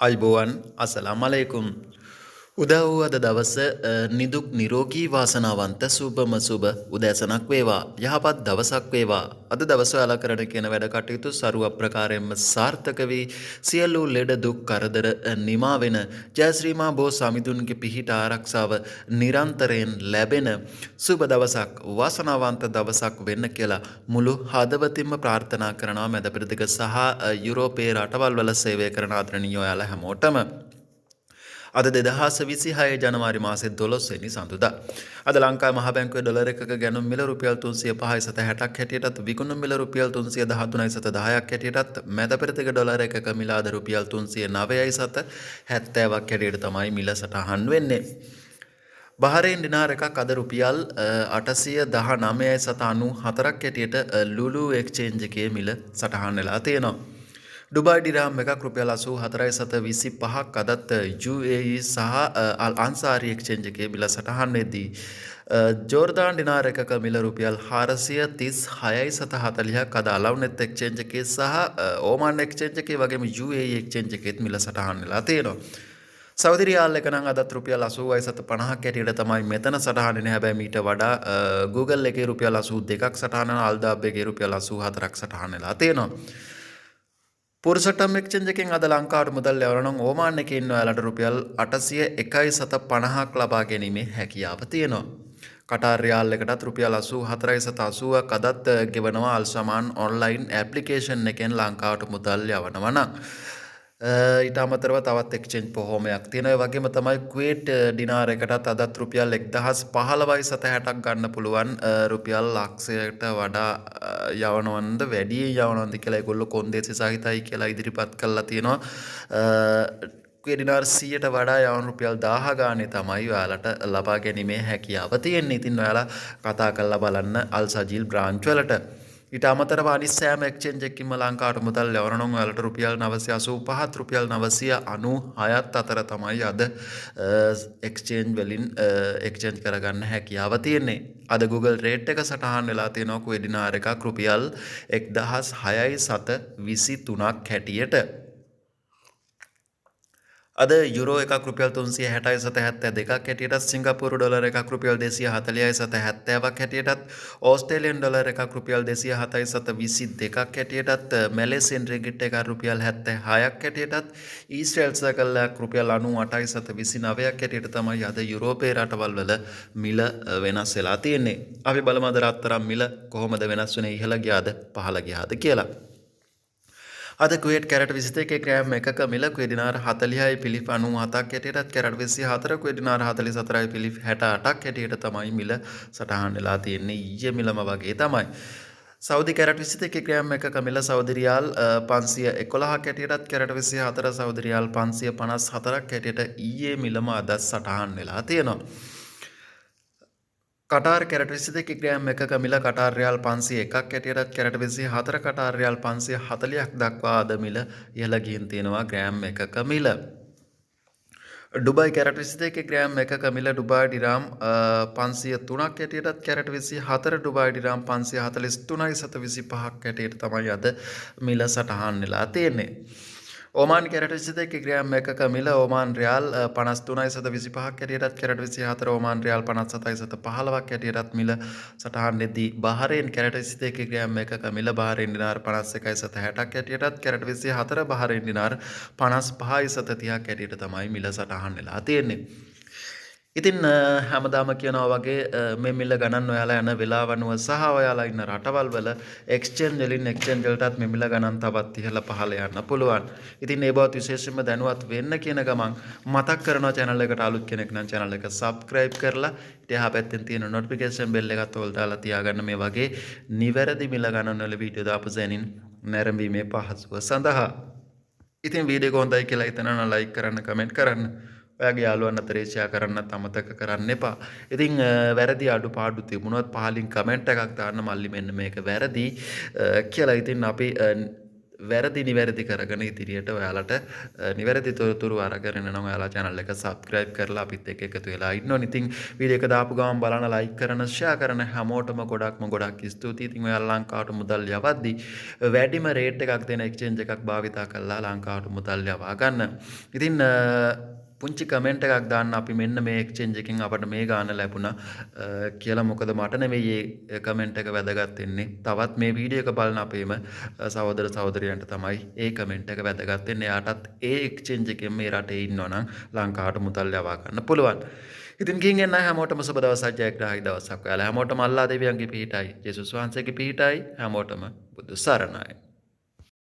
අයිබෝවන් අසලාමලයකුම් උදව් අද දවස නිදුක් නිරෝගී වාසනාවන්ත සුබම සුබ උදෑසනක් වේවා යහපත් දවසක් වේවා අද දවස ඔයාලා කරන කියන වැඩ කටයුතු සරුව අප්‍රකාරයෙන්ම සාර්ථක වී සියලු ලෙඩ දුක් කරදර නිමා වෙන ජයශ්‍රීමා බෝ සමිඳුන්ගේ පිහිට ආරක්ෂාව නිරන්තරයෙන් ලැබෙන සුබ දවසක් වාසනාවන්ත දවසක් වෙන්න කියලා මුළු හදවතින්ම ප්‍රාර්ථනා කරනවා මැද පෙරදිග සහ යුරෝපයේ රටවල් වල සේවය කරන ආදරණීය ඔයාලා හැමෝටම අද 2026 ජනවාරි මාසේ 12 වෙනි සඳුදා. අද ලංකාවේ මහ බැංකුවේ ඩොලර් එකක ගැනුම් මිල රුපියල් 305.60ක් හැටියටත් විකුණුම් මිල රුපියල් 313.10ක් හැටියටත් මැද පෙරදිග ඩොලර් එකක මිල අද රුපියල් 309.70ක් හැටියට තමයි මිල සටහන් වෙන්නේ. බහරේන් දිනාර එකක් අද රුපියල් 819.94ක් හැටියට ලුලු එක්ස්චේන්ජ් එකේ මිල සටහන් වෙලා තියෙනවා. ඩුබායි ඩිරහම් එකක් රුපියල් 84.25ක් අදත් UAE සහ අල් අන්සාරි එක්ස්චේන්ජ් එකේ මිල සටහන් වෙද්දී ජෝර්දාන් ඩිනාර එකක මිල රුපියල් 436.40ක් අද අලව්නෙත් එක්ස්චේන්ජ් එකේ සහ ඕමාන් එක්ස්චේන්ජ් එකේ වගේම UAE එක්ස්චේන්ජ් එකේත් මිල සටහන් වෙලා තියෙනවා. සෞදි රියාල් එක නම් අදත් රුපියල් 80.50ක් හැටියට තමයි මෙතන සටහන් වෙන්නේ. හැබැයි මීට වඩා Google එකේ රුපියල් 82ක් සටහන් වෙනවා. අල්දාබ් එකේ රුපියල් 84ක් සටහන් වෙලා තියෙනවා. පුරුෂටම් එක්ස්චේන්ජ් එකෙන් අද ලංකාවට මුදල් යවනවා නම් ඕමාන් එකේ ඉන්න ඔයාලට රුපියල් 801.50ක් ලබා ගැනීමේ හැකියාව තියෙනවා. කටාර් රියාල් එකටත් රුපියල් 84.80ක් අදත් ගෙවනවා අල්සමාන් ඔන්ලයින් ඇප්ලිකේෂන් එකෙන් ලංකාවට මුදල් යවනවා නම්. ඊට අමතරව තවත් එක්ස්චේන්ජ් පොහොමයක් තියෙනවා. ඒ වගේම තමයි කුවේට් ඩිනාර එකටත් අදත් රුපියල් 1015.60ක් ගන්න පුළුවන්. රුපියල් ලක්ෂයකට වඩා යවනවන්ද වැඩි යවනවන්ද කියලා ඒගොල්ලෝ කොන්දේසි සහිතයි කියලා ඉදිරිපත් කළා තියෙනවා. කුවේට් ඩිනාර් 100ට වඩා යවන රුපියල් 1000 ගානේ තමයි ඔයාලට ලබා ගැනීමේ හැකියාව තියෙන්නේ. ඉතින් ඔයාලා කතා කරලා බලන්න අල් සජීල් බ්‍රාන්ච් වලට. ඊට අමතරව අනිත් සෑම එක්ස්චේන්ජ් එකකින්ම ලංකාවට මුදල් යවනවා නම් ඔයාලට රුපියල් 985ත් රුපියල් 996ත් අතර තමයි අද එක්ස්චේන්ජ් වලින් එක්ස්චේන්ජ් කරගන්න හැකියාව තියෙන්නේ. අද Google රේට් එක සටහන් වෙලා තියෙනවා කුවේට් ඩිනාර් එකක් රුපියල් 1623ක් හැටියට. අද යුරෝ එකක් රුපියල් 360.72ක් හැටියටත් සිංගප්පූරු ඩොලර් එකක් රුපියල් 240.70ක් හැටියටත් ඕස්ට්‍රේලියන් ඩොලර් එකක් රුපියල් 207.22ක් හැටියටත් මැලේසියන් රින්ගිට් එකක් රුපියල් 76ක් හැටියටත් ඊස්රේල් සර්කල් එකක් රුපියල් 98.29ක් හැටියට තමයි අද යුරෝපයේ රටවල් වල මිල වෙනස් වෙලා තියෙන්නේ. අපි බලමු අද රත්තරන් මිල කොහොමද වෙනස් වෙන්නේ ඉහළ ගියාද පහළ ගියාද කියලා. අද කුවේට් කැරට් 21 ග්‍රෑම් එකක මිල කුවේට් දිනාර 40.97ක් හැටියටත් කැරට් 24 කුවේට් දිනාර 44.68ක් හැටියට තමයි මිල සටහන් වෙලා තියෙන්නේ. ඊයේ මිලම වගේ තමයි. සෞදි කැරට් 21 ග්‍රෑම් එකක මිල සෞදි රියාල් 511ක් හැටියටත් කැරට් 24 සෞදි රියාල් 554ක් හැටියට ඊයේ මිලම අද සටහන් වෙලා තියෙනවා. කටාර් කැරට් 22 ග්‍රෑම් එකක මිල කටාර් රියාල් 501ක් හැටියටත් කැරට් 24 කටාර් රියාල් 540ක් දක්වා අද මිල ඉහළ ගිහින් තියෙනවා ග්‍රෑම් එකක මිල. ඩුබායි කැරට් 21 ග්‍රෑම් එකක මිල ඩුබායි ඩිරාම් 503ක් හැටියටත් කැරට් 24 ඩුබායි ඩිරාම් 543.25ක් හැටියට තමයි අද මිල සටහන් වෙලා තියෙන්නේ. ඕමාන් කැරට් 22 ග්‍රෑම් එකක මිල ඕමාන් රියාල් 53.25ක් හැටියටත් කැරට් 24 ඕමාන් රියාල් 57.15ක් හැටියටත් මිල සටහන් වෙද්දී බහරේන් කැරට් 21 ග්‍රෑම් එකක මිල බහරේන් දිනාර 51.60ක් හැටියටත් කැරට් 24 බහරේන් දිනාර 55.30ක් හැටියට තමයි මිල සටහන් වෙලා තියෙන්නේ. ඉතින් හැමදාම කියනවා වගේ මේ මිල ගණන් ඔයාලා යන වෙලාවනුව සහ ඔයාලා ඉන්න රටවල් වල එක්ස්චේන්ජ් වලින් එක්ස්චේන්ජ් වලටත් මේ මිල ගණන් තවත් ඉහළ පහළ යන්න පුළුවන්. ඉතින් ඒ බවත් විශේෂයෙන්ම දැනුවත් වෙන්න කියන ගමන් මතක් කරනවා channel එකට අලුත් කෙනෙක් නම් channel එක subscribe කරලා ඊට එහා පැත්තෙන් තියෙන notification bell එකත් ඕල් දාලා තියාගන්න මේ වගේ නිවැරදි මිල ගණන් වල වීඩියෝ දාපු සැනින් නැරඹීමේ පහසුව සඳහා. ඉතින් වීඩියෝ එක හොඳයි කියලා හිතනවා නම් like කරන්න comment කරන්න. ඔයාගේ යාළුවන් අතරේ ෂෙයා කරන්නත් අමතක කරන්න එපා. ඉතින් වැරදි අඩුපාඩු තිබුණොත් පහලින් කමෙන්ට් එකක් දාන්න මල්ලි මෙන්න මේක වැරදි කියලා. ඉතින් අපි වැරදි නිවැරදි කරගෙන ඉදිරියට ඔයාලට නිවැරදි තොරතුරු අරගෙන යනවා. ඔයාලා channel එක subscribe කරලා අපිත් එක්ක එකතු වෙලා ඉන්න ඕනේ. ඉතින් වීඩියෝ එක දාපු ගමන් බලන like කරන share කරන හැමෝටම ගොඩක් ස්තුතියි. ඉතින් ඔයාලා ලංකාවට මුදල් යවද්දී වැඩිම rate එකක් දෙන exchange එකක් භාවිතා කරලා ලංකාවට මුදල් යවා ගන්න. ඉතින් පුංචි කමෙන්ට් එකක් දාන්න අපි මෙන්න මේ එක්ස්චේන්ජ් එකෙන් අපට මේ ගාණ ලැබුණා කියලා. මොකද මට නෙවෙයි මේ කමෙන්ට් එක වැදගත් වෙන්නේ. තවත් මේ වීඩියෝ එක බලන අපේම සහෝදර සහෝදරියන්ට තමයි ඒ කමෙන්ට් එක වැදගත් වෙන්නේ. එයාටත් ඒ එක්ස්චේන්ජ් එකෙන් මේ රටේ ඉන්නවා නම් ලංකාවට මුදල් යවා ගන්න පුළුවන්. ඉතින් ගිහින් එන්න හැමෝටම සුබ දවසක්, ජයග්‍රාහී දවසක්. ඔයාලා හැමෝටම අල්ලා දෙවියන්ගේ පිහිටයි, ජේසුස් වහන්සේගේ පිහිටයි. හැමෝටම බුදු සරණයි.